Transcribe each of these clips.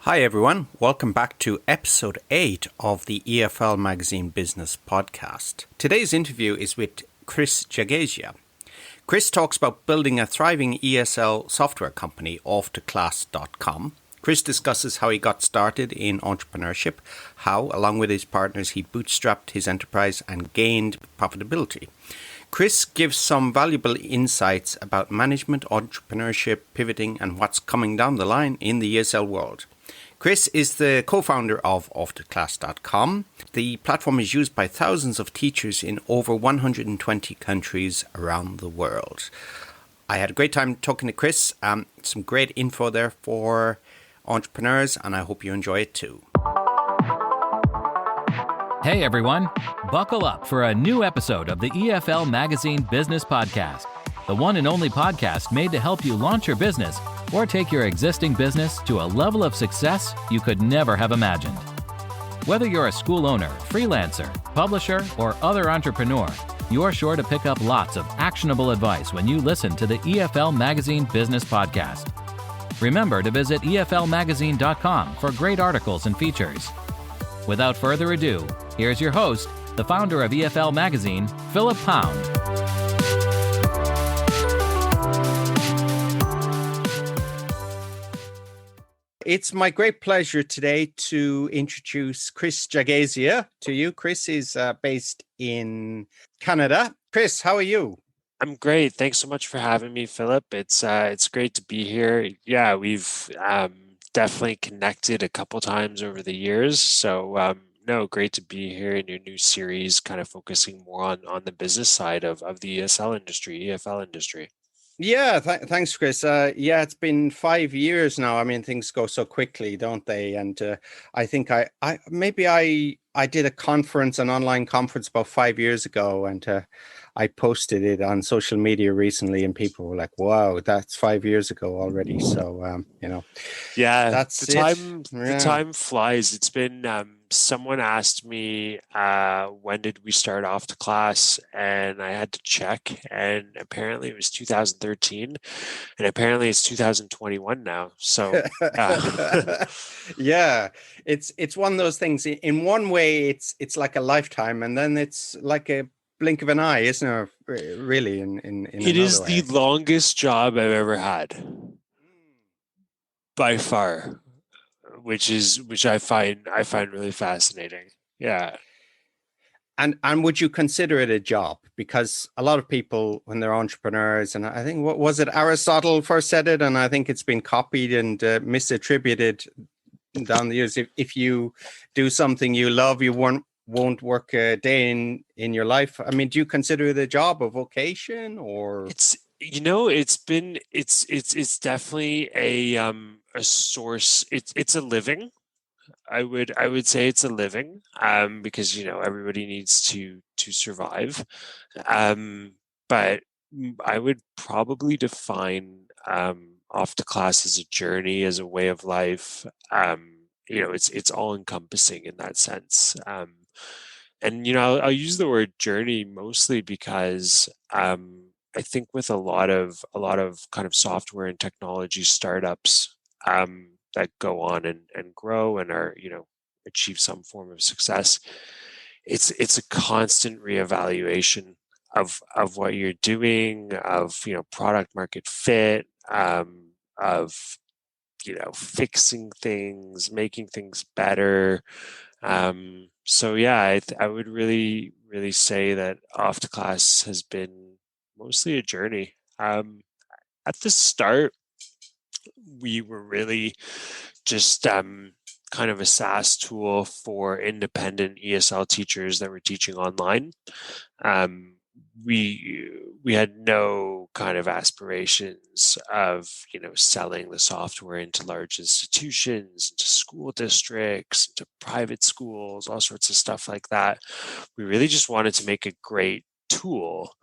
Hi everyone, welcome back to episode 8 of the EFL Magazine Business Podcast. Today's interview is with Kris Jagasia. Kris talks about building a thriving ESL software company, Off2Class.com. Kris discusses how he got started in entrepreneurship, how, along with his partners, he bootstrapped his enterprise and gained profitability. Kris gives some valuable insights about management, entrepreneurship, pivoting, and what's coming down the line in the ESL world. Kris is the co-founder of Off2Class.com. The platform is used by thousands of teachers in over 120 countries around the world. I had a great time talking to Kris. Some great info there for entrepreneurs, and I hope you enjoy it too. Hey everyone, buckle up for a new episode of the EFL Magazine Business Podcast, the one and only podcast made to help you launch your business or take your existing business to a level of success you could never have imagined. Whether you're a school owner, freelancer, publisher, or other entrepreneur, you're sure to pick up lots of actionable advice when you listen to the EFL Magazine Business Podcast. Remember to visit eflmagazine.com for great articles and features. Without further ado, here's your host, the founder of EFL Magazine, Philip Pound. It's my great pleasure today to introduce Kris Jagasia to you. Kris is based in Canada. Kris, how are you? I'm great. Thanks so much for having me, Philip. It's great to be here. Yeah, we've definitely connected a couple times over the years. So great to be here in your new series, kind of focusing more on the business side of the ESL industry, EFL industry. Yeah, thanks, Kris. It's been 5 years now. I mean, things go so quickly, don't they? And I think I did a conference, an online conference about 5 years ago, and I posted it on social media recently, and people were like, "Wow, that's 5 years ago already." So, yeah, that's the time flies. It's been. Someone asked me when did we start Off2Class, and I had to check, and apparently it was 2013, and apparently it's 2021 now. So yeah, it's one of those things. In one way, it's like a lifetime, and then it's like a blink of an eye, isn't it? Really, in it is way. The longest job I've ever had, by far. Which I find really fascinating. Yeah. And would you consider it a job? Because a lot of people, when they're entrepreneurs, and I think, what was it, Aristotle first said it, and I think it's been copied and misattributed down the years. If you do something you love, you won't work a day in your life. I mean, do you consider it a job, a vocation, or it's definitely a source. It's a living. I would say it's a living, because everybody needs to survive. But I would probably define Off2Class as a journey, as a way of life. It's all encompassing in that sense. And I'll use the word journey mostly because I think with a lot of kind of software and technology startups that go on and grow and are achieve some form of success, it's a constant reevaluation of what you're doing, of product market fit, of fixing things, making things better. So yeah, I would really say that Off2Class has been mostly a journey. At the start, we were really just kind of a SaaS tool for independent ESL teachers that were teaching online. We had no kind of aspirations of selling the software into large institutions, into school districts, into private schools, all sorts of stuff like that. We really just wanted to make a great tool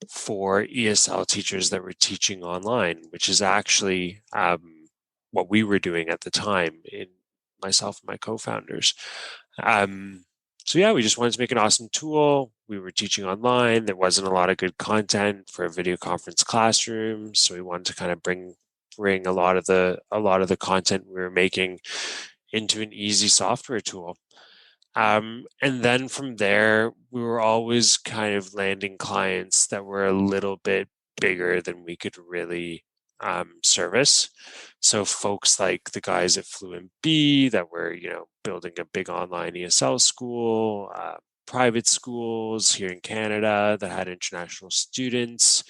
for ESL teachers that were teaching online, which is actually what we were doing at the time, in myself and my co-founders. So yeah, we just wanted to make an awesome tool. We were teaching online. There wasn't a lot of good content for a video conference classroom, so we wanted to kind of bring a lot of the content we were making into an easy software tool. And then from there, we were always kind of landing clients that were a little bit bigger than we could really service. So folks like the guys at Fluent B that were, building a big online ESL school, private schools here in Canada that had international students.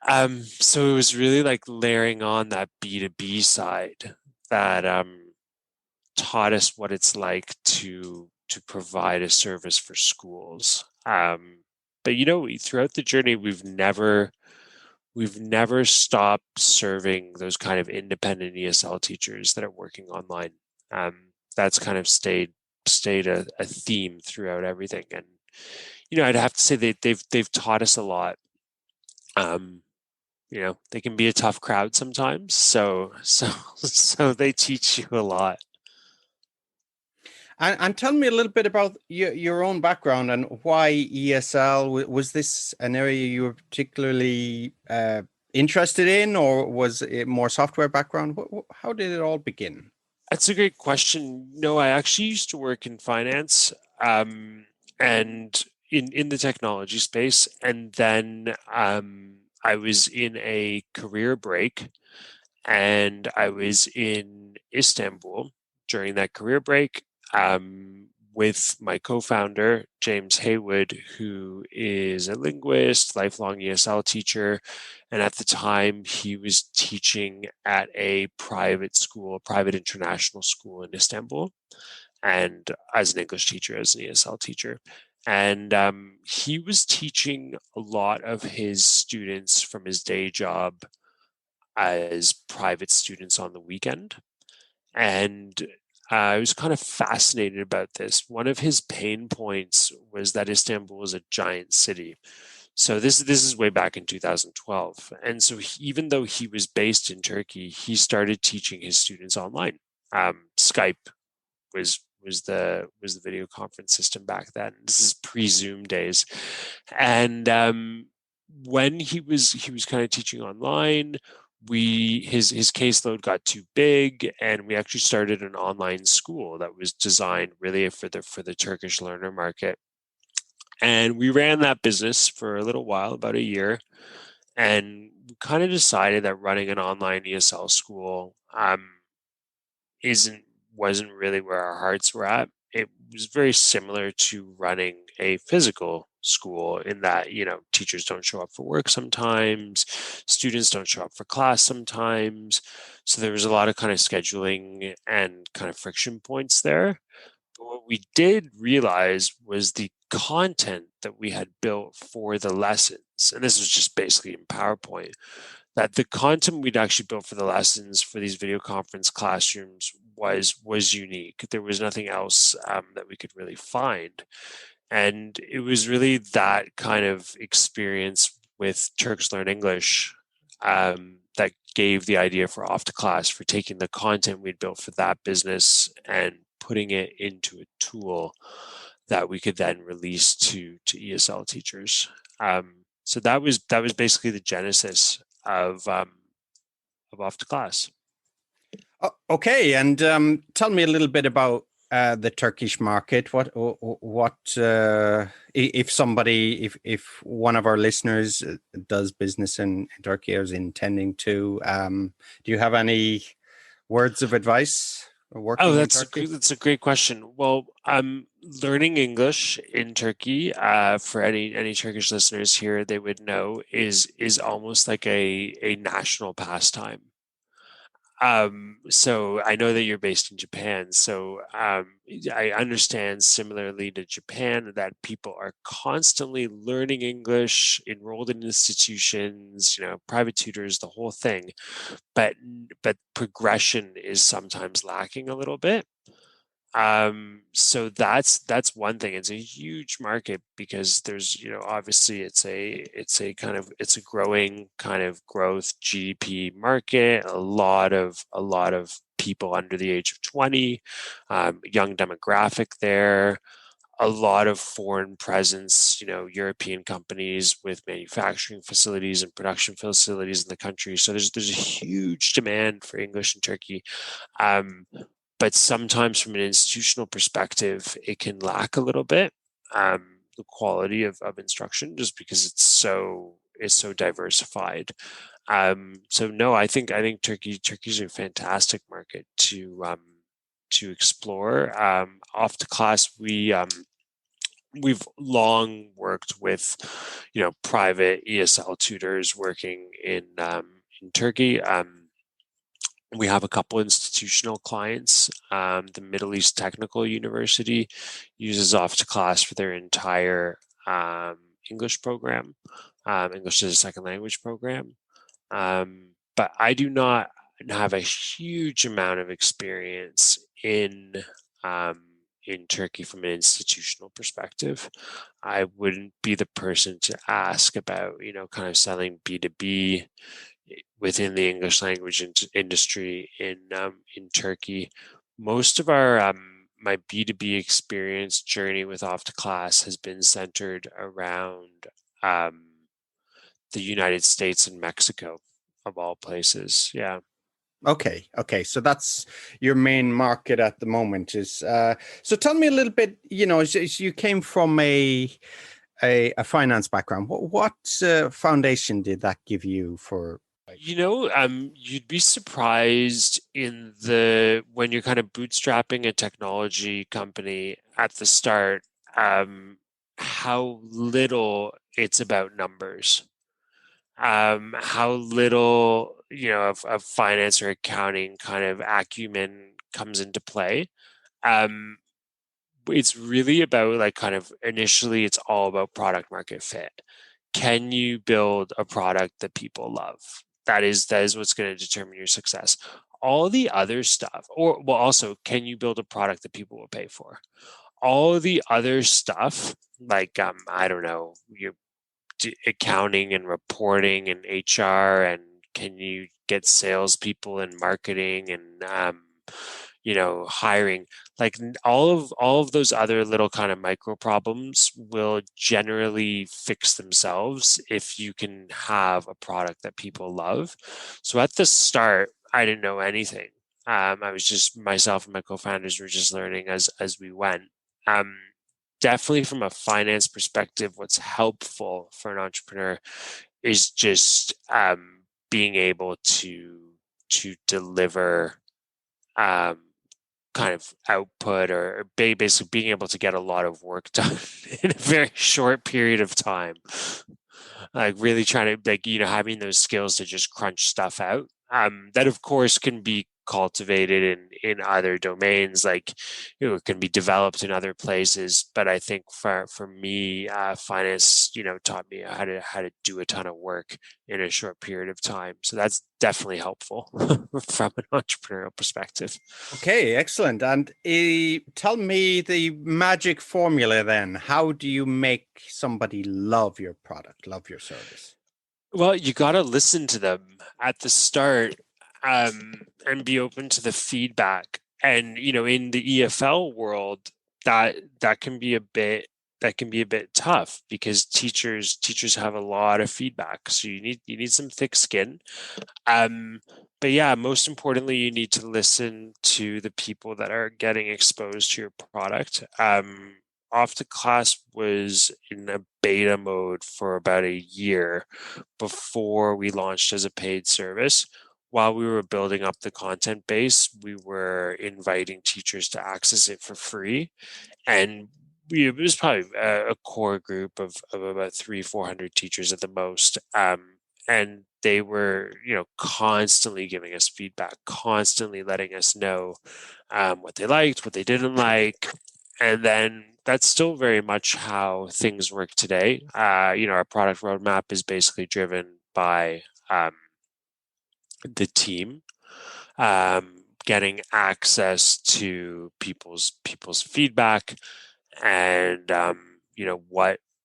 So it was really like layering on that B2B side that taught us what it's like to provide a service for schools. But throughout the journey, we've never stopped serving those kind of independent ESL teachers that are working online. That's kind of stayed a theme throughout everything, and I'd have to say they've taught us a lot. They can be a tough crowd sometimes, so they teach you a lot. And tell me a little bit about your own background and why ESL. Was this an area you were particularly interested in, or was it more software background? How did it all begin? That's a great question. No, I actually used to work in finance and in the technology space. And then I was in a career break, and I was in Istanbul during that career break with my co-founder, James Haywood, who is a linguist, lifelong ESL teacher. And at the time, he was teaching at a private school, a private international school in Istanbul, and as an English teacher, as an ESL teacher. And he was teaching a lot of his students from his day job as private students on the weekend. And I was kind of fascinated about this. One of his pain points was that Istanbul is a giant city. So this is way back in 2012. And so even though he was based in Turkey, he started teaching his students online. Skype was the video conference system back then. This is pre-Zoom days. And when he was kind of teaching online, his caseload got too big, and we actually started an online school that was designed really for the Turkish learner market. And we ran that business for a little while, about a year, and we kind of decided that running an online ESL school wasn't really where our hearts were at. It was very similar to running a physical school in that, teachers don't show up for work sometimes, students don't show up for class sometimes. So there was a lot of kind of scheduling and kind of friction points there. But what we did realize was the content that we had built for the lessons, and this was just basically in PowerPoint, that the content we'd actually built for the lessons for these video conference classrooms was unique. There was nothing else that we could really find. And it was really that kind of experience with Turks Learn English that gave the idea for Off2Class, for taking the content we'd built for that business and putting it into a tool that we could then release to ESL teachers. So that was basically the genesis of Off2Class. Okay, and tell me a little bit about the Turkish market. What if one of our listeners does business in Turkey or is intending to? Do you have any words of advice? That's a great question. Well, learning English in Turkey, for any Turkish listeners here, they would know is almost like a national pastime. So I know that you're based in Japan. So I understand, similarly to Japan, that people are constantly learning English, enrolled in institutions, private tutors, the whole thing. But progression is sometimes lacking a little bit. So that's one thing. It's a huge market because there's, obviously it's a growing kind of growth GDP market, a lot of people under the age of 20, young demographic there, a lot of foreign presence, European companies with manufacturing facilities and production facilities in the country. So there's a huge demand for English in Turkey. but sometimes from an institutional perspective, it can lack a little bit the quality of instruction, just because it's so diversified. So no, I think Turkey's a fantastic market to explore. Off2Class, we've long worked with, private ESL tutors working in Turkey. We have a couple institutional clients. The Middle East Technical University uses Off2Class for their entire English program, English as a second language program. But I do not have a huge amount of experience in Turkey from an institutional perspective. I wouldn't be the person to ask about, kind of selling B2B within the English language industry in Turkey. Most of our my B2B experience journey with Off2Class has been centered around the United States and Mexico, of all places. Yeah. Okay. So that's your main market at the moment. So tell me a little bit. As you came from a finance background, what foundation did that give you for? You'd be surprised when you're kind of bootstrapping a technology company at the start, how little it's about numbers, how little, of finance or accounting kind of acumen comes into play. It's really about, like, kind of initially, it's all about product market fit. Can you build a product that people love? That is what's going to determine your success. All the other stuff, also, can you build a product that people will pay for? All the other stuff, like, I don't know, your accounting and reporting and HR, and can you get salespeople and marketing and hiring, like all of those other little kind of micro problems will generally fix themselves if you can have a product that people love. So at the start, I didn't know anything. I was just, myself and my co-founders were just learning as we went. Definitely from a finance perspective, what's helpful for an entrepreneur is just being able to deliver kind of output, or basically being able to get a lot of work done in a very short period of time. Like really trying to, like, having those skills to just crunch stuff out. That of course can be cultivated in other domains, like, it can be developed in other places. But I think for me, finance, taught me how to do a ton of work in a short period of time. So that's definitely helpful from an entrepreneurial perspective. Okay, excellent. And tell me the magic formula then. How do you make somebody love your product, love your service? Well, you got to listen to them at the start, and be open to the feedback. And in the EFL world, that can be a bit tough, because teachers have a lot of feedback. So you need some thick skin. But yeah, most importantly, you need to listen to the people that are getting exposed to your product. Off2Class was in a beta mode for about a year before we launched as a paid service. While we were building up the content base, we were inviting teachers to access it for free. And it was probably a core group of about 300-400 teachers at the most. And they were, constantly giving us feedback, constantly letting us know what they liked, what they didn't like. And then that's still very much how things work today. Our product roadmap is basically driven by the team getting access to people's feedback, and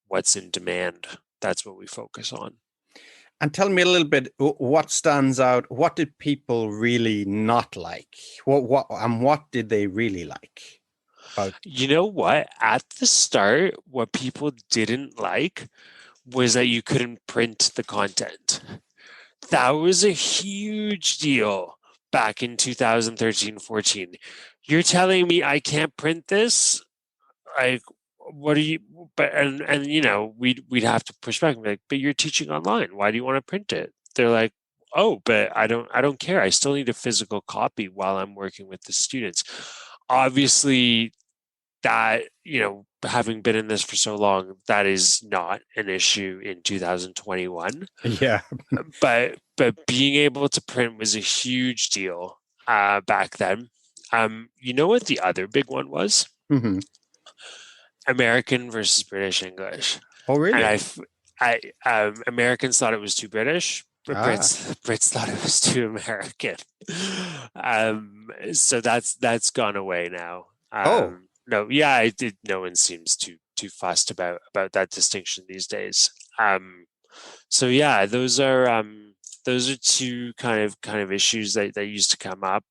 what's in demand. That's what we focus on. And tell me a little bit, what stands out? What did people really not like? What did they really like? You know what? At the start, what people didn't like was that you couldn't print the content. That was a huge deal, back in 2013, 14. You're telling me I can't print this? Like, what are you? But and you know, we'd have to push back and be like, but you're teaching online. Why do you want to print it? They're like, oh, but I don't care. I still need a physical copy while I'm working with the students. Obviously, that, you know, having been in this for so long, that is not an issue in 2021. Yeah. But being able to print was a huge deal back then. You know what the other big one was? Mm-hmm. American versus British English. Oh, And really? Americans thought it was too British, but Ah. Brits thought it was too American. So that's gone away now. Oh. No, yeah, I did. No one seems too fussed about that distinction these days. So yeah, those are two kind of issues that used to come up.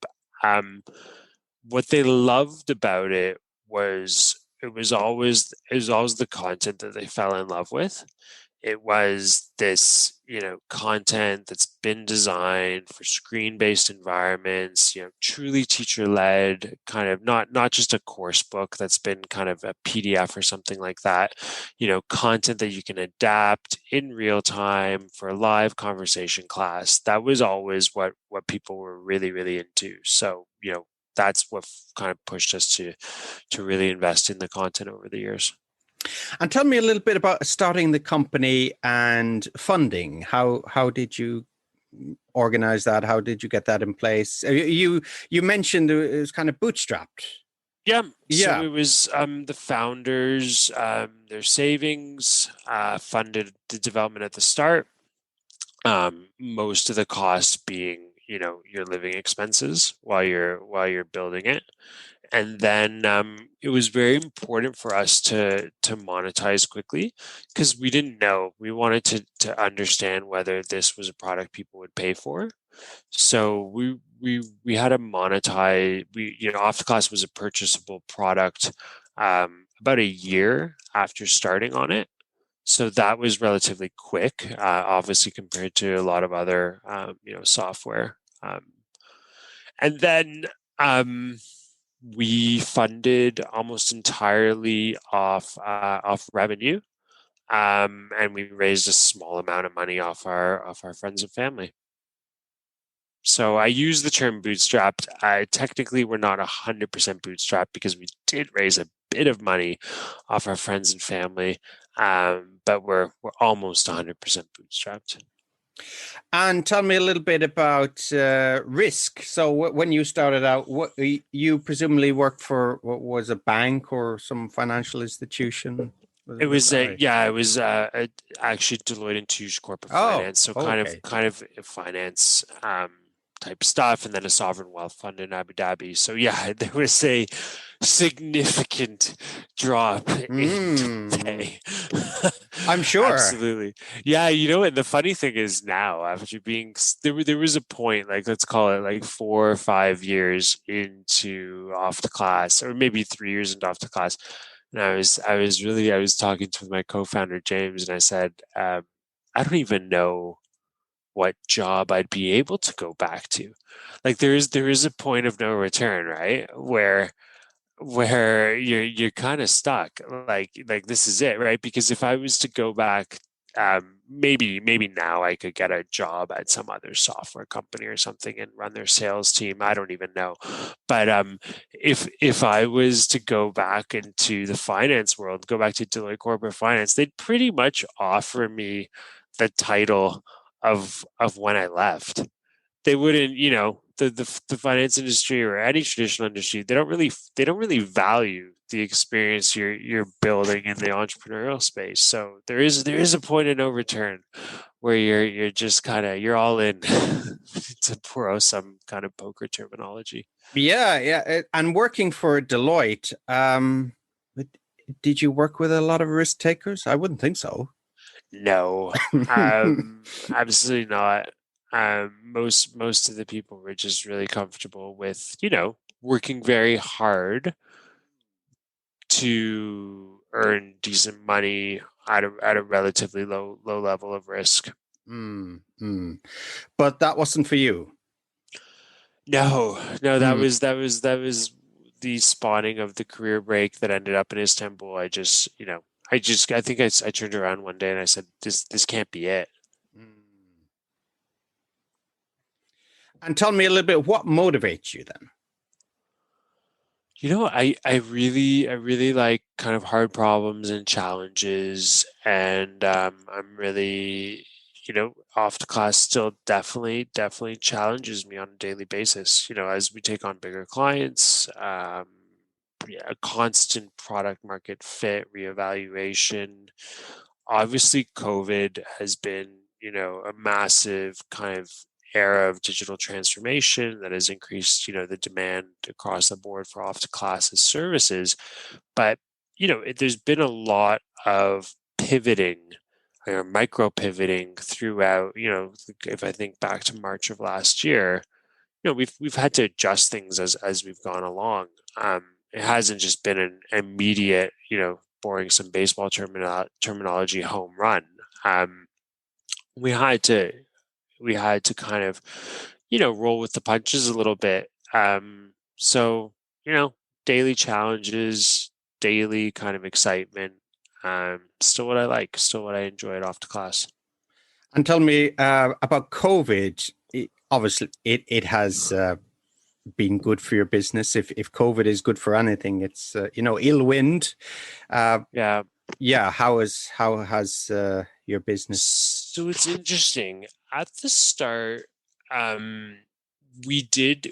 What they loved about it was it was always the content that they fell in love with. It was this, you know, content that's been designed for screen-based environments, you know, truly teacher-led, kind of not just a course book that's been kind of a PDF or something like that, you know, content that you can adapt in real time for a live conversation class. That was always what people were really, really into. So, you know, that's what kind of pushed us to really invest in the content over the years. And tell me a little bit about starting the company and funding. How did you organize that? How did you get that in place? You mentioned it was kind of bootstrapped. Yeah, so Yeah. it was the founders, their savings funded the development at the start. Most of the costs being, you know, your living expenses while you're building it. And then it was very important for us to monetize quickly because we didn't know. We wanted to understand whether this was a product people would pay for. So we had to monetize. We, you know, Off2Class was a purchasable product about a year after starting on it. So that was relatively quick, obviously compared to a lot of other you know, software. And then we funded almost entirely off revenue, and we raised a small amount of money off our friends and family. So I use the term bootstrapped. Technically, we're not 100% bootstrapped because we did raise a bit of money off our friends and family, but we're almost 100% bootstrapped. And tell me a little bit about risk. So when you started out, what you presumably worked for, what was a bank or some financial institution? It was Right? it was actually Deloitte and Touche corporate Oh, finance, so okay. kind of finance type stuff, and then a sovereign wealth fund in Abu Dhabi. So yeah, there was a significant drop in Mm, pay. I'm sure. Absolutely, yeah. You know, and the funny thing is now, after being there was a point, like let's call it like 4 or 5 years into Off2Class, or maybe 3 years into Off2Class, and I was talking to my co-founder James, and I said, I don't even know what job I'd be able to go back to. Like there is a point of no return, right? Where you're kind of stuck. Like this is it, right? Because if I was to go back, maybe now I could get a job at some other software company or something and run their sales team. I don't even know. But if I was to go back into the finance world, go back to Deloitte Corporate Finance, they'd pretty much offer me the title of when I left. They wouldn't, you know, the finance industry or any traditional industry, they don't really value the experience you're building in the entrepreneurial space. So there is a point of no return where you're just kind of you're all in to borrow some kind of poker terminology. Yeah, yeah. And working for Deloitte, but did you work with a lot of risk takers? I wouldn't think so. No, absolutely not. Most of the people were just really comfortable with, you know, working very hard to earn decent money at a relatively low level of risk. Mm, mm. But that wasn't for you. No, that Mm. was the spawning of the career break that ended up in Istanbul. I think I turned around one day and I said, this can't be it. Mm. And tell me a little bit, what motivates you then? I really like kind of hard problems and challenges, and I'm really, Off2Class still definitely challenges me on a daily basis. As we take on bigger clients, yeah, a constant product market fit reevaluation. Obviously, COVID has been, a massive kind of era of digital transformation that has increased, the demand across the board for Off2Class's services. But, there's been a lot of pivoting or micro pivoting throughout, if I think back to March of last year, we've had to adjust things as we've gone along. It hasn't just been an immediate, boring some baseball terminology home run. Um, we had to we had to kind of, roll with the punches a little bit. So, daily challenges, daily kind of excitement. Still what I like, still what I enjoy at Off2Class. And tell me about COVID. Obviously, it has been good for your business. If COVID is good for anything, it's ill wind. Uh, Yeah. yeah, how has your business? So it's interesting. At the start, um, we did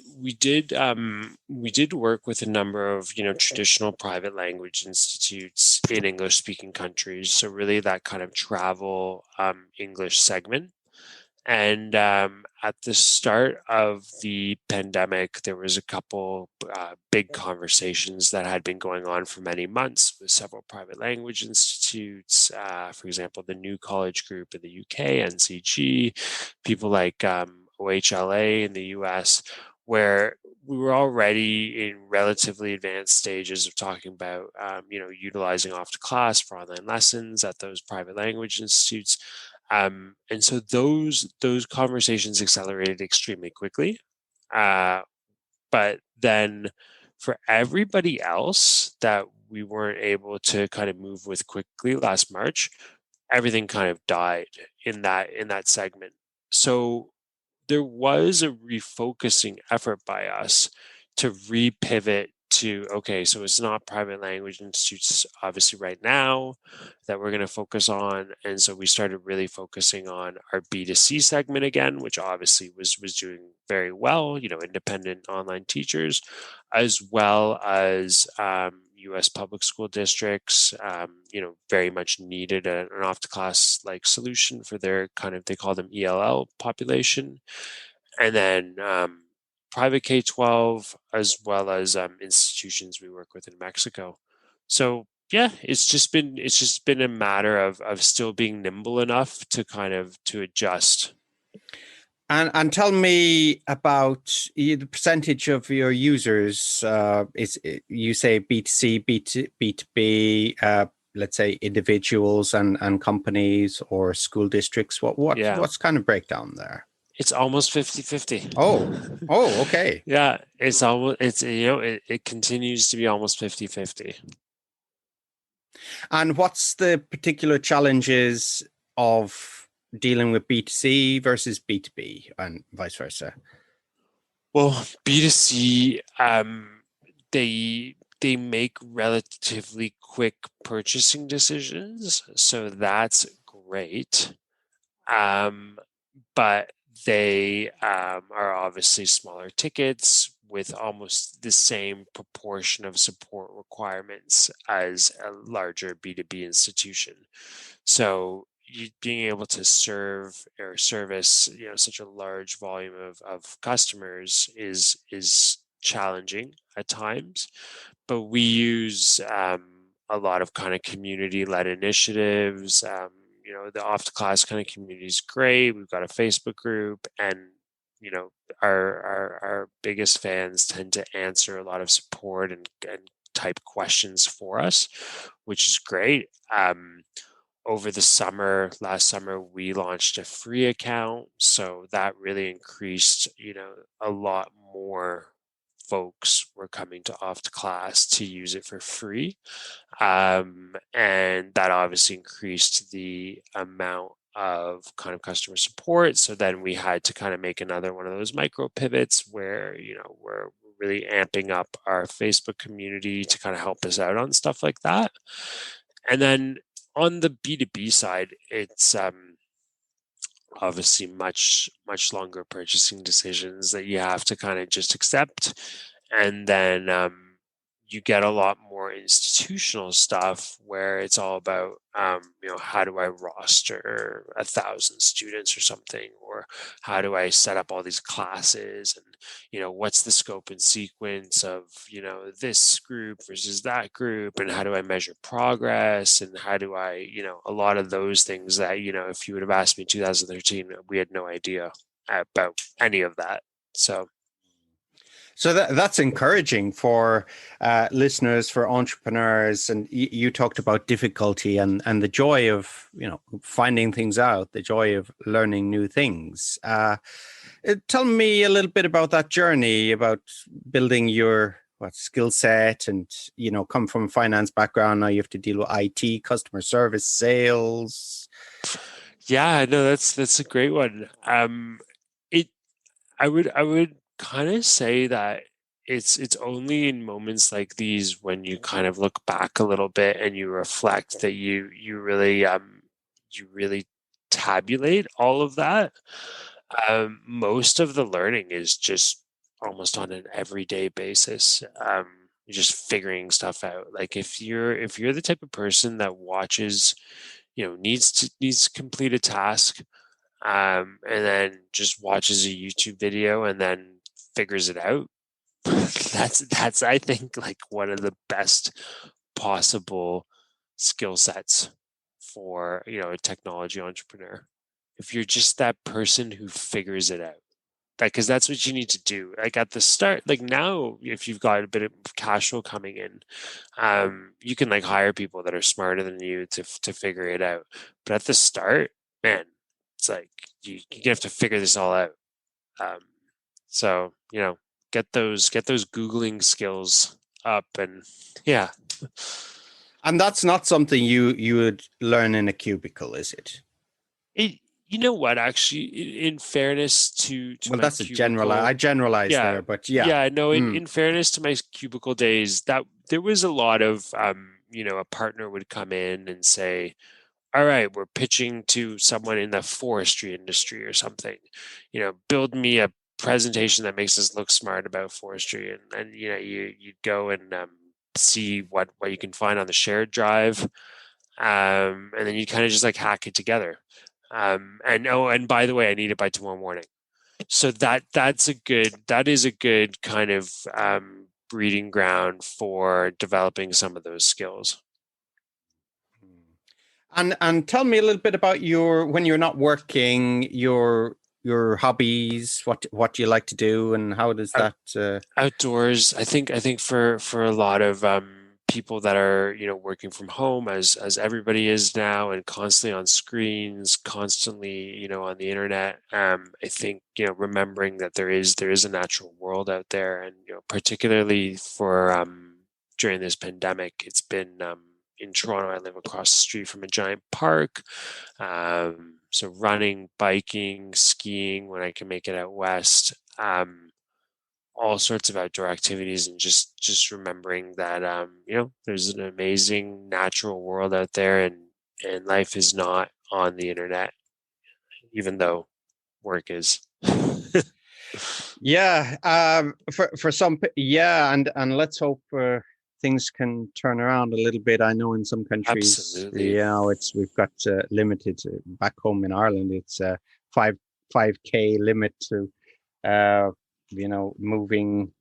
work with a number of traditional private language institutes in English speaking countries. So really that kind of travel English segment. And at the start of the pandemic, there was a couple big conversations that had been going on for many months with several private language institutes. For example, the New College Group in the UK, NCG, people like OHLA in the US, where we were already in relatively advanced stages of talking about, utilizing Off2Class for online lessons at those private language institutes. And so those conversations accelerated extremely quickly. Uh, but then for everybody else that we weren't able to kind of move with quickly last March, everything kind of died in that segment. So there was a refocusing effort by us to repivot to, okay, so it's not private language institutes obviously right now that we're going to focus on. And so we started really focusing on our B2C segment again, which obviously was doing very well, independent online teachers, as well as US public school districts, very much needed an Off2Class like solution for their kind of, they call them ELL population. And then private K-12, as well as institutions we work with in Mexico. So yeah, it's just been a matter of still being nimble enough to kind of to adjust. And tell me about the percentage of your users. You say B2C, B2B, let's say individuals and companies or school districts. Yeah, What's kind of breakdown there? it's almost 50-50. Oh, oh, okay. Yeah, it continues to be almost 50-50. And what's the particular challenges of dealing with B2C versus B2B and vice versa? Well, B2C, they make relatively quick purchasing decisions, so that's great. Um, but they are obviously smaller tickets with almost the same proportion of support requirements as a larger B2B institution. So being able to serve or service, such a large volume of customers is challenging at times. But we use a lot of kind of community-led initiatives. The Off2Class kind of community is great. We've got a Facebook group, and our biggest fans tend to answer a lot of support and type questions for us, which is great. over the last summer, we launched a free account. So that really increased, a lot more folks were coming to Off2Class to use it for free. And that obviously increased the amount of kind of customer support. So then we had to kind of make another one of those micro pivots where, we're really amping up our Facebook community to kind of help us out on stuff like that. And then on the B2B side, it's obviously much longer purchasing decisions that you have to kind of just accept, and then you get a lot more institutional stuff where it's all about how do I roster 1,000 students or something, or how do I set up all these classes, and what's the scope and sequence of this group versus that group, and how do I measure progress, and how do I a lot of those things that if you would have asked me in 2013, we had no idea about any of that. So that's encouraging for listeners, for entrepreneurs. And you talked about difficulty and the joy of, finding things out, the joy of learning new things. Tell me a little bit about that journey, about building your skill set, and, come from a finance background. Now you have to deal with IT, customer service, sales. Yeah, no, that's a great one. I would kind of say that it's only in moments like these when you kind of look back a little bit and you reflect that you really tabulate all of that. Most of the learning is just almost on an everyday basis. You're just figuring stuff out. Like if you're the type of person that watches, needs to complete a task, and then just watches a YouTube video and then figures it out. That's I think like one of the best possible skill sets for a technology entrepreneur. If you're just that person who figures it out, because that's what you need to do. Like at the start, like now, if you've got a bit of cash flow coming in, you can like hire people that are smarter than you to figure it out. But at the start, man, it's like you have to figure this all out. So get those Googling skills up, and yeah. And that's not something you would learn in a cubicle, is it? You know what? Actually, in fairness to my that's cubicle, I generalize there, but yeah. Yeah, no, in fairness to my cubicle days, that there was a lot of a partner would come in and say, all right, we're pitching to someone in the forestry industry or something, build me a presentation that makes us look smart about forestry, and you go and see what you can find on the shared drive, and then you kind of just like hack it together. And by the way, I need it by tomorrow morning. So that is a good kind of breeding ground for developing some of those skills. And tell me a little bit about when you're not working, your hobbies, what do you like to do, and how does that outdoors? I think for a lot of people that are working from home, as everybody is now, and constantly on screens, constantly on the internet, I think remembering that there is a natural world out there, and particularly for during this pandemic, it's been in Toronto. I live across the street from a giant park, so running, biking, skiing when I can make it out west, all sorts of outdoor activities, and just remembering that there's an amazing natural world out there, and life is not on the internet, even though work is. Yeah, for some, yeah, and let's hope things can turn around a little bit. I know in some countries, Absolutely. we've got limited. Back home in Ireland, it's a 5K limit to moving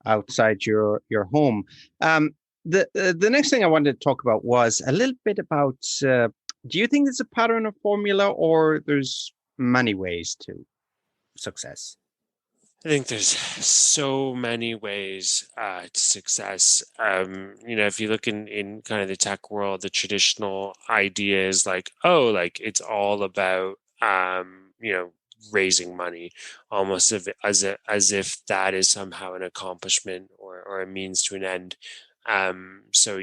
outside your home. The next thing I wanted to talk about was a little bit about, do you think there's a pattern or formula, or there's many ways to success? I think there's so many ways to success. If you look in kind of the tech world, the traditional idea is like, oh, like it's all about raising money, almost as if that is somehow an accomplishment or a means to an end. So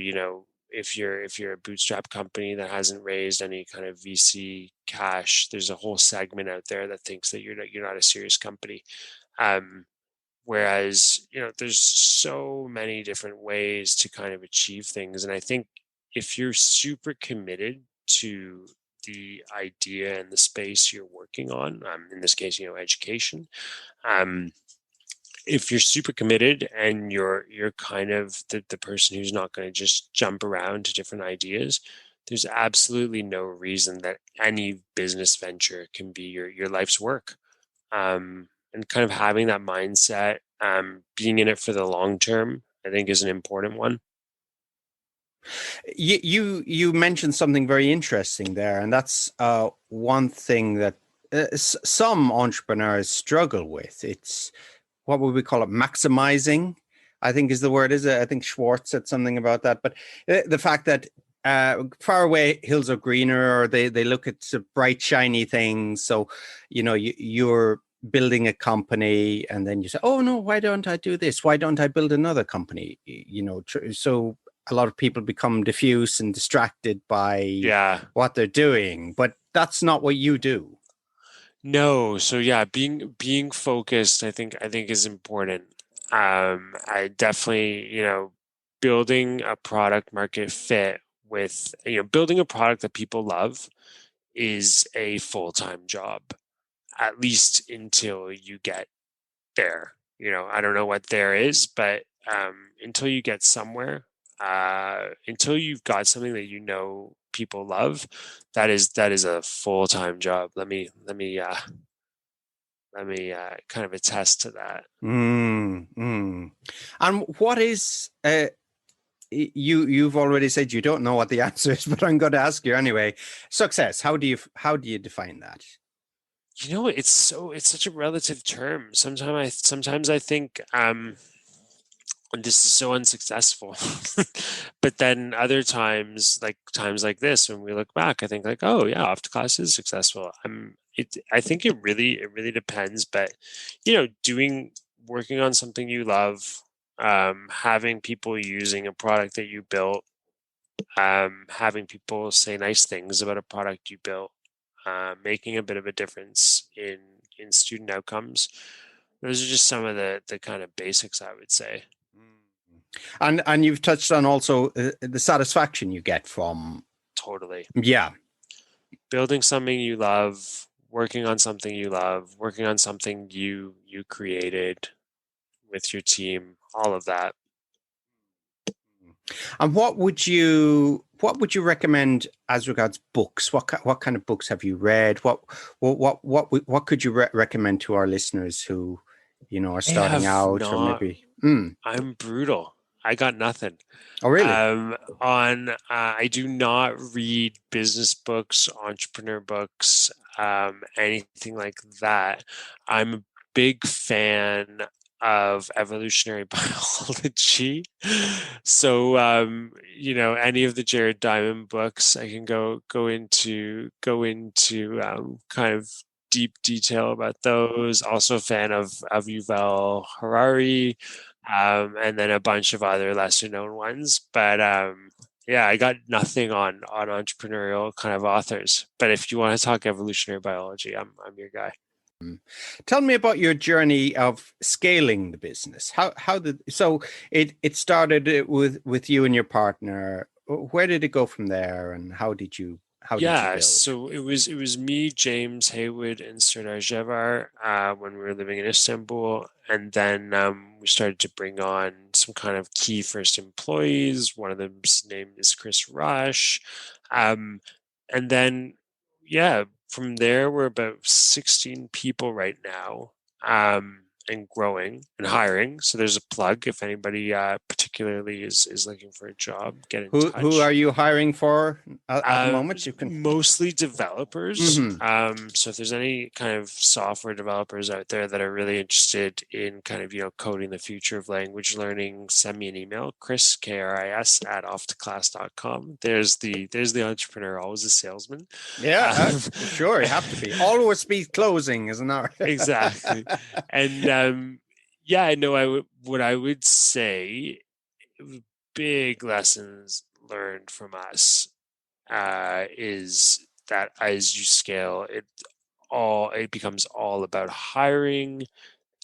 if you're a bootstrap company that hasn't raised any kind of VC cash, there's a whole segment out there that thinks that you're not a serious company. um, Whereas, there's so many different ways to kind of achieve things. And I think if you're super committed to the idea and the space you're working on, in this case, education, um, if you're super committed and you're kind of the person who's not going to just jump around to different ideas, there's absolutely no reason that any business venture can be your life's work. And kind of having that mindset, being in it for the long term, I think is an important one. You mentioned something very interesting there, and that's one thing that some entrepreneurs struggle with. It's what would we call it? Maximizing, I think is the word. Is it? I think Schwartz said something about that. But the fact that far away hills are greener, or they look at bright shiny things. So you're building a company, and then you say, "Oh no, why don't I do this? Why don't I build another company?" So a lot of people become diffuse and distracted by Yeah. what they're doing, but that's not what you do. No. So yeah, being focused, I think is important. I definitely, building a product market fit with, building a product that people love is a full-time job, at least until you get there. I don't know what there is, but until you get somewhere, until you've got something that people love, that is a full-time job. Let me kind of attest to that. And what is you've already said you don't know what the answer is, but I'm going to ask you anyway. Success. How do you define that? It's such a relative term. Sometimes I think this is so unsuccessful. But then other times, like times like this, when we look back, I think like, oh yeah, Off2Class is successful. I think it really depends, but working on something you love, having people using a product that you built, having people say nice things about a product you built, making a bit of a difference in student outcomes. Those are just some of the kind of basics, I would say. And you've touched on also the satisfaction you get from, Totally. yeah. Building something you love, working on something you love, working on something you created with your team, all of that. And what would you recommend as regards books? What kind of books have you read? What could you recommend to our listeners who are I starting have out, or not. maybe? I'm brutal. I got nothing. Oh, really? I do not read business books, entrepreneur books, anything like that. I'm a big fan of evolutionary biology. So any of the Jared Diamond books, I can go into kind of deep detail about those. Also a fan of Yuval Harari, and then a bunch of other lesser known ones. But yeah, I got nothing on entrepreneurial kind of authors. But if you want to talk evolutionary biology, I'm your guy. Tell me about your journey of scaling the business. It started with you and your partner. Where did it go from there, and how did you Yeah, build? so it was me, James Haywood, and Serdar Jevar when we were living in Istanbul, and then we started to bring on some kind of key first employees. One of them's name is Chris Rush, um, and then yeah, from there we're about 16 people right now. and growing and hiring. So there's a plug if anybody particularly is looking for a job, get in Who touch. are you hiring for at the moment? You can. Mostly developers. Mm-hmm. So if there's any kind of software developers out there that are really interested in kind of, coding the future of language learning, send me an email, Kris, Kris, at off2class.com. There's the entrepreneur, always a salesman. Yeah, sure. You have to be. Always be closing, isn't that right? Exactly. And yeah, I know what I would say, big lessons learned from us is that as you scale, it becomes all about hiring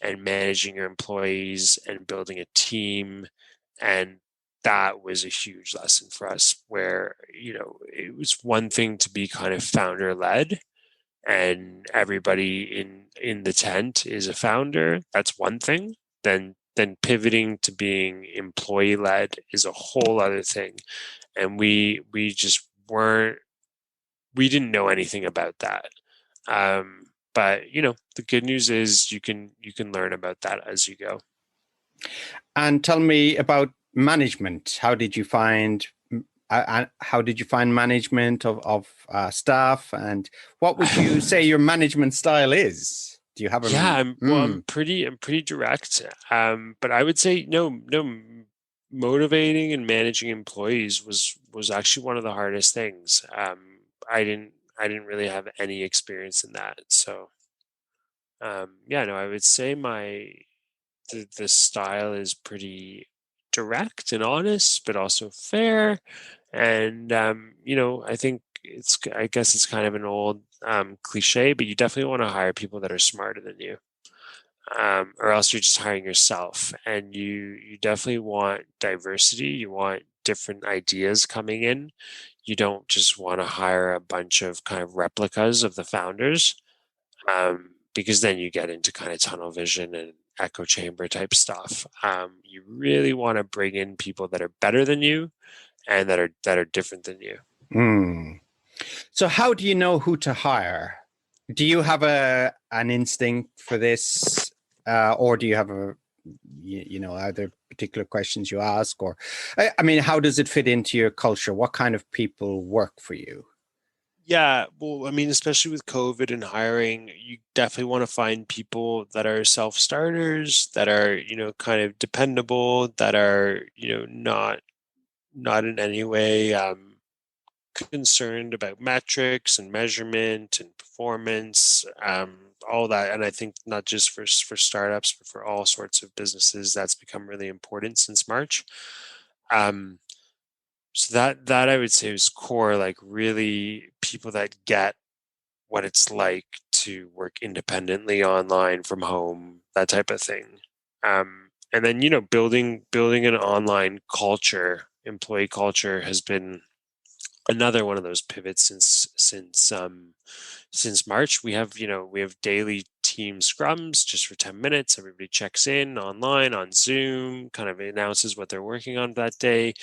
and managing your employees and building a team. And that was a huge lesson for us where, it was one thing to be kind of founder led and everybody in the tent is a founder. That's one thing. Then pivoting to being employee led is a whole other thing. And we just we didn't know anything about that. But the good news is you can learn about that as you go. And tell me about management. How did you find management of staff, and what would you say your management style is? Do you have a? Yeah, I'm pretty direct. But I would say no, motivating and managing employees was actually one of the hardest things. I didn't really have any experience in that. So yeah, no, I would say the style is pretty direct and honest, but also fair. And I think I guess it's kind of an old cliche, but you definitely want to hire people that are smarter than you. Or else you're just hiring yourself. And you definitely want diversity. You want different ideas coming in. You don't just want to hire a bunch of kind of replicas of the founders, because then you get into kind of tunnel vision and echo chamber type stuff. You really want to bring in people that are better than you and that are different than you. So how do you know who to hire? Do you have an instinct for this, or do you have are there particular questions you ask, or I mean, how does it fit into your culture? What kind of people work for you? Yeah, well, I mean, especially with COVID and hiring, you definitely want to find people that are self-starters, that are, kind of dependable, that are, not in any way concerned about metrics and measurement and performance, all that. And I think not just for startups, but for all sorts of businesses, that's become really important since March. So that I would say is core, like really people that get what it's like to work independently online from home, that type of thing. And then building an online culture, employee culture, has been another one of those pivots since March. We have daily team scrums just for 10 minutes. Everybody checks in online on Zoom, kind of announces what they're working on that day,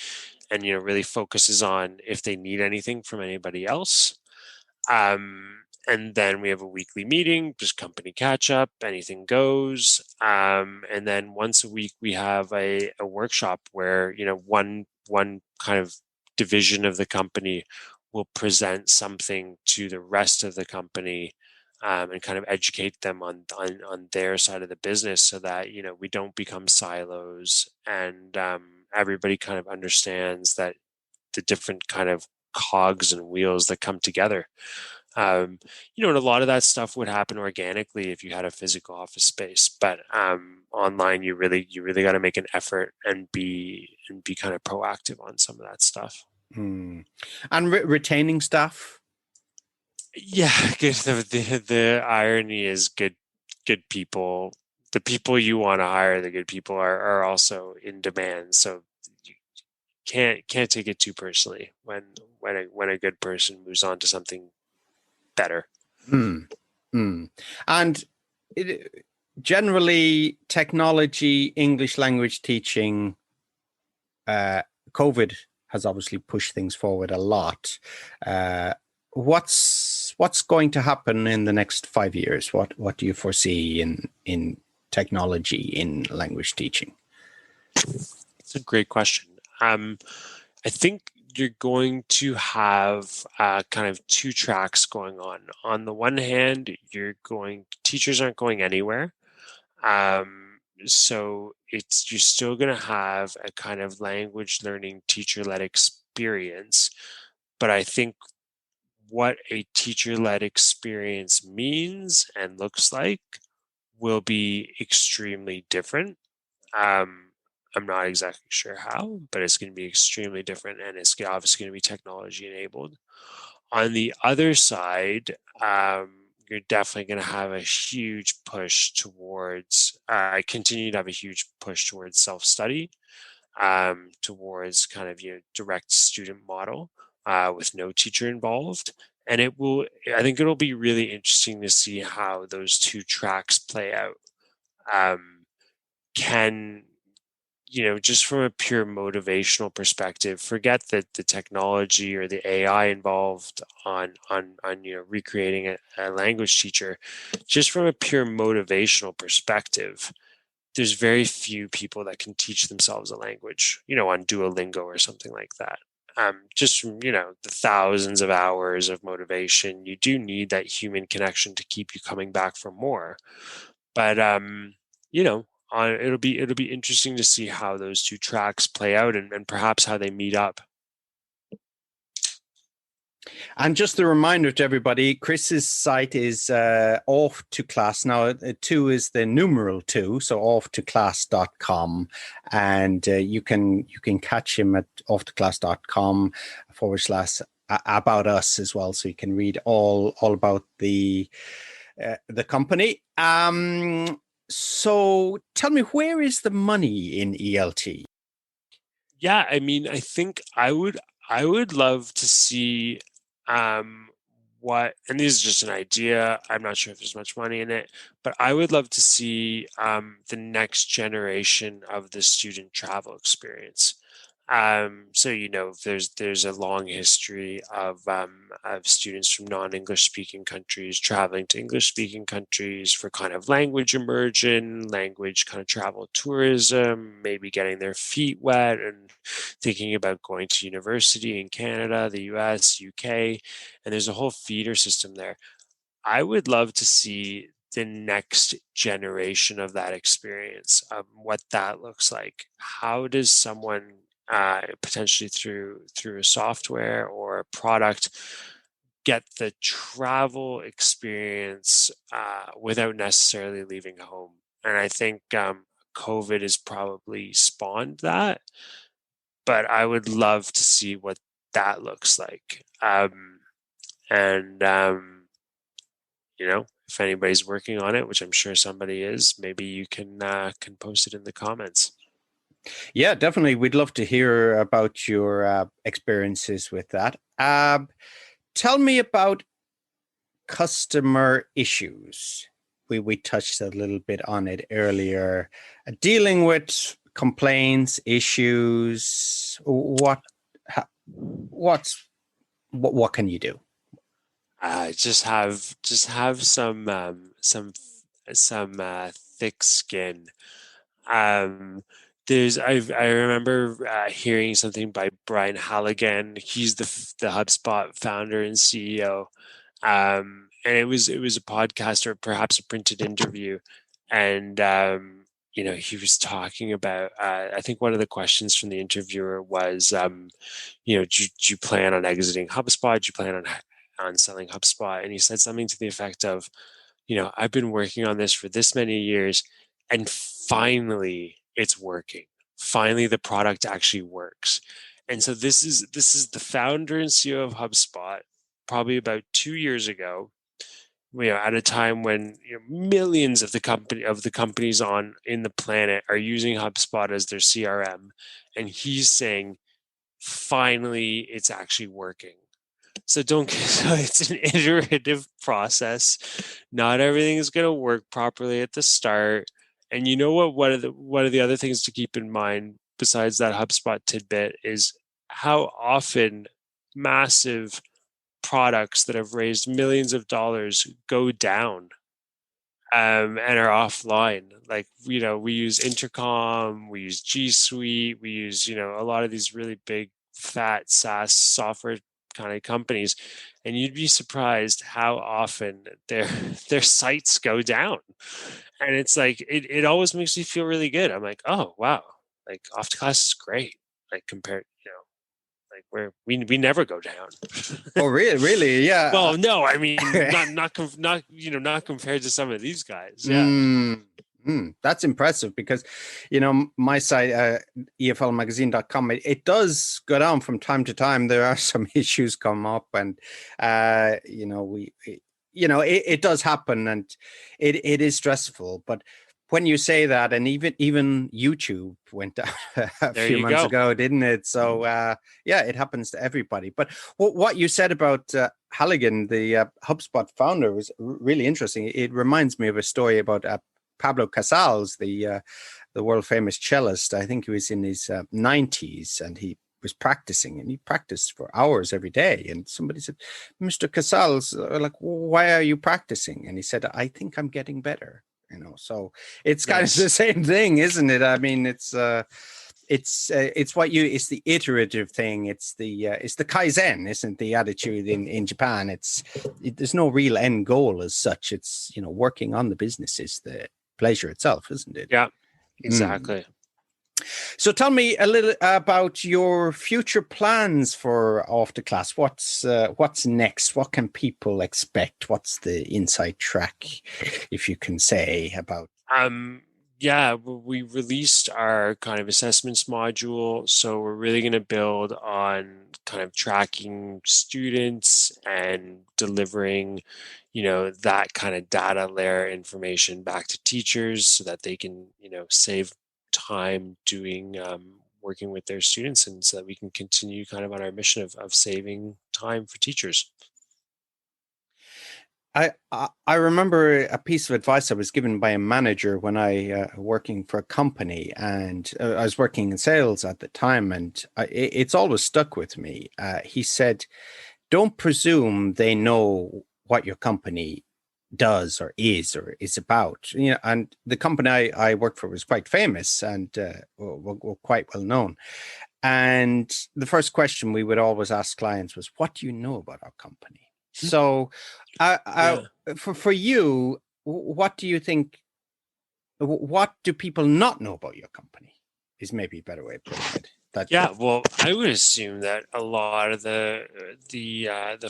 and really focuses on if they need anything from anybody else. And then we have a weekly meeting, just company catch up, anything goes. And then once a week we have a workshop where one kind of division of the company will present something to the rest of the company, and kind of educate them on their side of the business, so that we don't become silos, and everybody kind of understands that the different kind of cogs and wheels that come together. And a lot of that stuff would happen organically if you had a physical office space, but online you really got to make an effort and be kind of proactive on some of that stuff. And retaining staff. Yeah, the irony is good people. The people you want to hire, the good people, are also in demand. So you can't take it too personally when a good person moves on to something better. And generally, technology, English language teaching, COVID has obviously pushed things forward a lot. What's going to happen in the next 5 years? What do you foresee in technology in language teaching? It's a great question. I think you're going to have kind of two tracks going on. On the one hand, teachers aren't going anywhere. So you're still going to have a kind of language learning teacher-led experience. But I think what a teacher-led experience means and looks like will be extremely different. I'm not exactly sure how, but it's going to be extremely different, and it's obviously going to be technology enabled. On the other side, you're definitely going to have a huge push towards, continue to have a huge push towards self-study, towards kind of direct student model with no teacher involved. And I think it'll be really interesting to see how those two tracks play out. Just from a pure motivational perspective, forget that the technology or the AI involved on recreating a language teacher. Just from a pure motivational perspective, there's very few people that can teach themselves a language, on Duolingo or something like that. Just from the thousands of hours of motivation, you do need that human connection to keep you coming back for more. But it'll be interesting to see how those two tracks play out and perhaps how they meet up. And just a reminder to everybody, Kris's site is Off2Class. Now, 2 is the numeral 2, so off2class.com. And you can catch him at off2class.com /about us as well. So you can read all about the company. So tell me, where is the money in ELT? Yeah, I mean, I think I would love to see and this is just an idea. I'm not sure if there's much money in it, but I would love to see the next generation of the student travel experience. So there's a long history of students from non-English speaking countries traveling to English speaking countries for kind of language immersion, language kind of travel tourism, maybe getting their feet wet and thinking about going to university in Canada, the US, UK, and there's a whole feeder system there. I would love to see the next generation of that experience, what that looks like. How does someone potentially through a software or a product get the travel experience without necessarily leaving home? And I think COVID has probably spawned that, but I would love to see what that looks like. If anybody's working on it, which I'm sure somebody is, maybe you can post it in the comments. Yeah, definitely. We'd love to hear about your experiences with that. Tell me about customer issues. We touched a little bit on it earlier. Dealing with complaints, issues. What can you do? Just have some thick skin. I remember hearing something by Brian Halligan. He's the HubSpot founder and CEO, and it was a podcast or perhaps a printed interview, and he was talking about. I think one of the questions from the interviewer was, do you plan on exiting HubSpot? Do you plan on selling HubSpot? And he said something to the effect of, I've been working on this for this many years, and finally it's working. Finally, the product actually works. And so this is the founder and CEO of HubSpot, probably about 2 years ago, at a time when millions of the companies in the planet are using HubSpot as their CRM, and he's saying, finally, it's actually working. So it's an iterative process. Not everything is going to work properly at the start. And you know what? One of the other things to keep in mind, besides that HubSpot tidbit, is how often massive products that have raised millions of dollars go down. and are offline. Like, we use Intercom, we use G Suite, we use, a lot of these really big, fat SaaS software kind of companies, and you'd be surprised how often their their sites go down. And it's like it always makes me feel really good. I'm like, oh wow, like Off2Class is great. Like compared, like we never go down. Oh, really? Really? Yeah. Well, no, I mean not compared to some of these guys. Yeah. That's impressive because, my site, eflmagazine.com, it does go down from time to time. There are some issues come up, and it does happen, and it is stressful. But when you say that, and even YouTube went down a There few you months go. ago, didn't it? So yeah, it happens to everybody. But what you said about Halligan, the HubSpot founder, was really interesting. It reminds me of a story about Pablo Casals, the world famous cellist. I think he was in his 90s, and he was practicing, and he practiced for hours every day. And somebody said, "Mr. Casals, like, why are you practicing?" And he said, "I think I'm getting better." So it's kind of the same thing, isn't it? I mean, it's the iterative thing. It's the Kaizen, isn't the attitude in Japan? There's no real end goal as such. It's, working on the business is the pleasure itself, isn't it? Yeah, exactly. So tell me a little about your future plans for Off2Class. What's next? What can people expect? What's the inside track, if you can say, about? Yeah, we released our kind of assessments module, so we're really going to build on kind of tracking students and delivering, that kind of data layer information back to teachers so that they can, save time doing working with their students, and so that we can continue kind of on our mission of saving time for teachers. I remember a piece of advice I was given by a manager when I working for a company, and I was working in sales at the time, and it's always stuck with me. He said, "Don't presume they know what your company does or is about." And the company I worked for was quite famous and were quite well known. And the first question we would always ask clients was, "What do you know about our company?" So, Yeah. for you, what do you think? What do people not know about your company? Is maybe a better way of putting it. Yeah, well, I would assume that a lot of the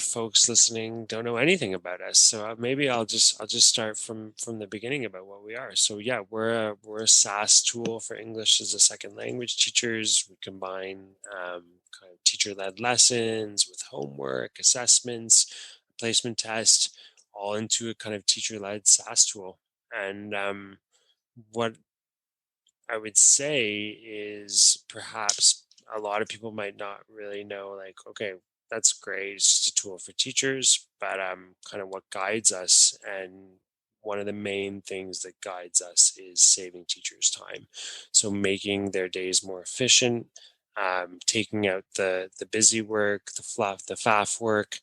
folks listening don't know anything about us. So maybe I'll just start from the beginning about what we are. So yeah, we're a SaaS tool for English as a second language teachers. We combine kind of teacher-led lessons with homework, assessments, placement test, all into a kind of teacher-led SaaS tool. And what I would say is perhaps a lot of people might not really know, like, okay, that's great. It's just a tool for teachers, but kind of what guides us. And one of the main things that guides us is saving teachers time. So making their days more efficient, taking out the busy work, the faff work,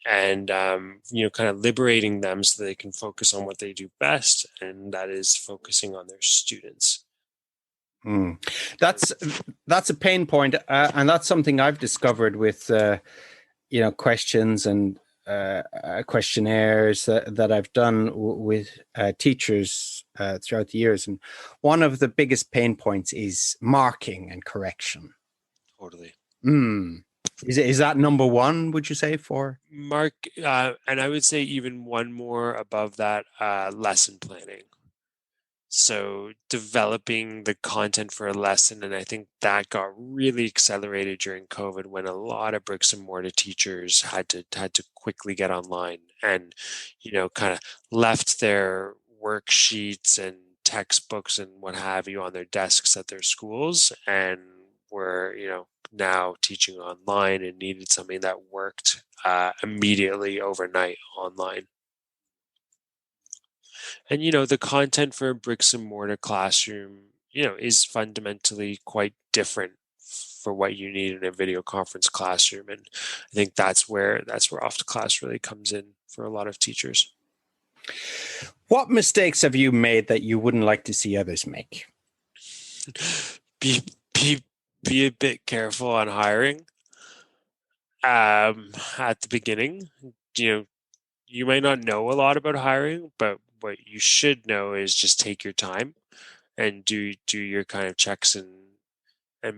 and kind of liberating them so they can focus on what they do best, and that is focusing on their students. That's a pain point, and that's something I've discovered with questions and questionnaires that I've done with teachers throughout the years. And one of the biggest pain points is marking and correction. Totally. Is that number one, would you say, for Mark? And I would say even one more above that, lesson planning. So developing the content for a lesson, and I think that got really accelerated during COVID when a lot of bricks and mortar teachers had to quickly get online and kind of left their worksheets and textbooks and what have you on their desks at their schools, and were now teaching online and needed something that worked immediately overnight online. And the content for a bricks and mortar classroom, is fundamentally quite different for what you need in a video conference classroom. And I think that's where Off2Class really comes in for a lot of teachers. What mistakes have you made that you wouldn't like to see others make? Be be a bit careful on hiring at the beginning. You might not know a lot about hiring, but what you should know is just take your time and do your kind of checks and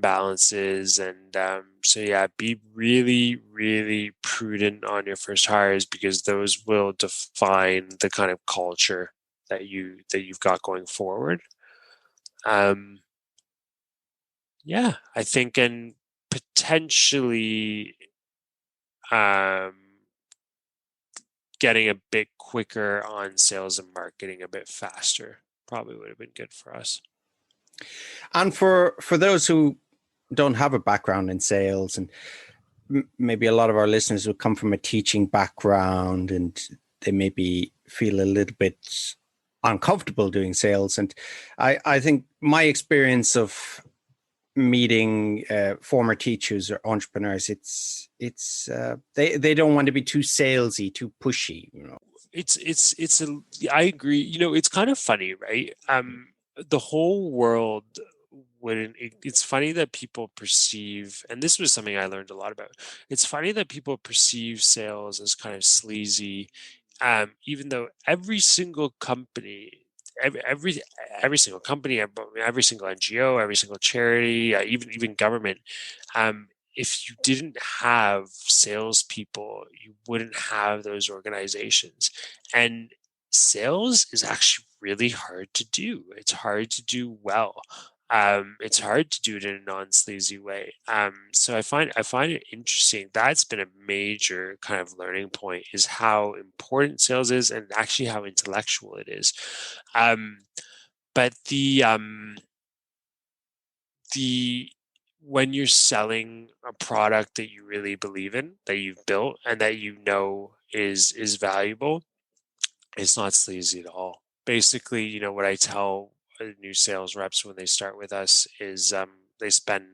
balances. And so yeah, be really, really prudent on your first hires, because those will define the kind of culture that you've got going forward. Yeah, I think, and potentially getting a bit quicker on sales and marketing, a bit faster, probably would have been good for us. And for those who don't have a background in sales, and maybe a lot of our listeners would come from a teaching background, and they maybe feel a little bit uncomfortable doing sales. And I think my experience of meeting former teachers or entrepreneurs, they don't want to be too salesy, too pushy. I agree. It's kind of funny, right? The whole world it's funny that people perceive, and this was something I learned a lot about. It's funny that people perceive sales as kind of sleazy, even though every single company, every single company, every single NGO, every single charity, even government, if you didn't have salespeople, you wouldn't have those organizations. And sales is actually really hard to do. It's hard to do well. It's hard to do it in a non-sleazy way. So I find it interesting. That's been a major kind of learning point, is how important sales is, and actually how intellectual it is. But when you're selling a product that you really believe in, that you've built, and that is valuable, it's not sleazy at all. Basically, what I tell new sales reps when they start with us is they spend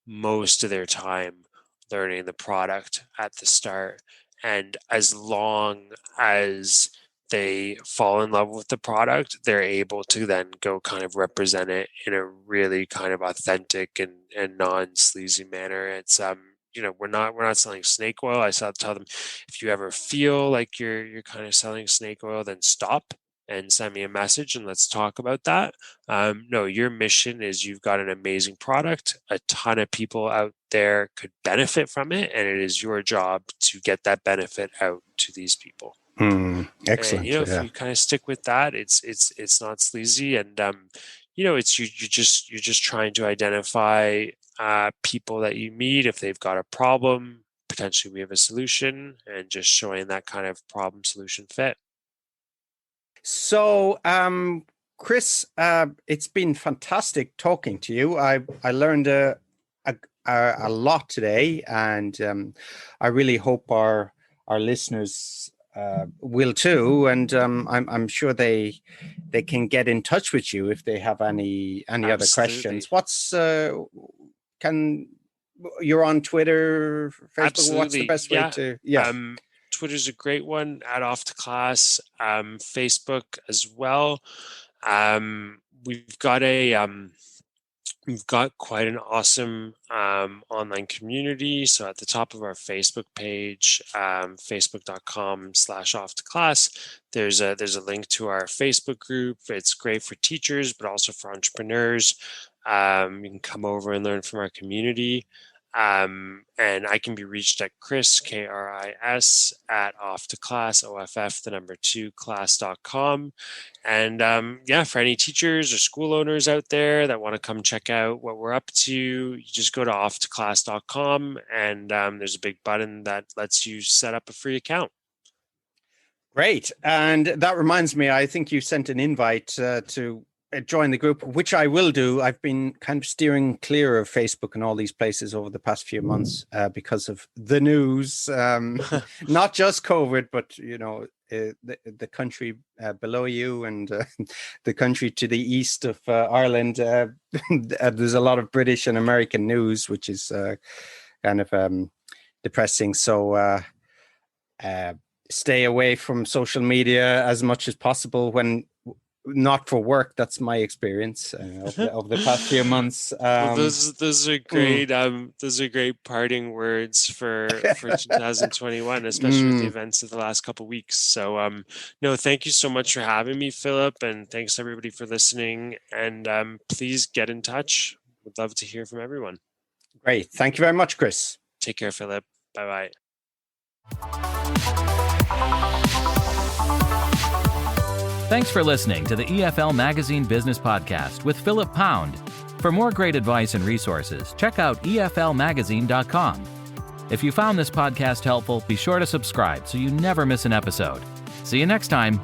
most of their time learning the product at the start. And as long as they fall in love with the product, they're able to then go kind of represent it in a really kind of authentic and non-sleazy manner. It's we're not selling snake oil. I tell them, if you ever feel like you're kind of selling snake oil, then stop and send me a message and let's talk about that. No, your mission is, you've got an amazing product. A ton of people out there could benefit from it, and it is your job to get that benefit out to these people. Excellent. And if you kind of stick with that, it's not sleazy, and it's you're just trying to identify people that you meet. If they've got a problem, potentially we have a solution, and just showing that kind of problem solution fit. So, Kris, it's been fantastic talking to you. I learned a lot today, and I really hope our listeners will too. And I'm sure they can get in touch with you if they have any other questions. You're on Twitter, Facebook? Absolutely. What's the best way to? Yeah. Twitter's a great one, at Off2Class. Facebook as well. We've got quite an awesome online community. So at the top of our Facebook page, facebook.com/Off2Class, there's a link to our Facebook group. It's great for teachers, but also for entrepreneurs. You can come over and learn from our community. And I can be reached at Kris, Kris, at Off2Class, OFF2class.com. And for any teachers or school owners out there that want to come check out what we're up to, you just go to Off2Class.com, and there's a big button that lets you set up a free account. Great. And that reminds me, I think you sent an invite to join the group, which I will do. I've been kind of steering clear of Facebook and all these places over the past few months because of the news, not just COVID, but the country below you and the country to the east of Ireland. There's a lot of British and American news, which is kind of depressing. So stay away from social media as much as possible when not for work. That's my experience of the past few months. Well, those are great. Those are great parting words for 2021, especially with the events of the last couple of weeks. So, no, thank you so much for having me, Philip, and thanks everybody for listening. And please get in touch. Would love to hear from everyone. Great. Thank you very much, Kris. Take care, Philip. Bye-bye. Thanks for listening to the EFL Magazine Business Podcast with Philip Pound. For more great advice and resources, check out eflmagazine.com. If you found this podcast helpful, be sure to subscribe so you never miss an episode. See you next time.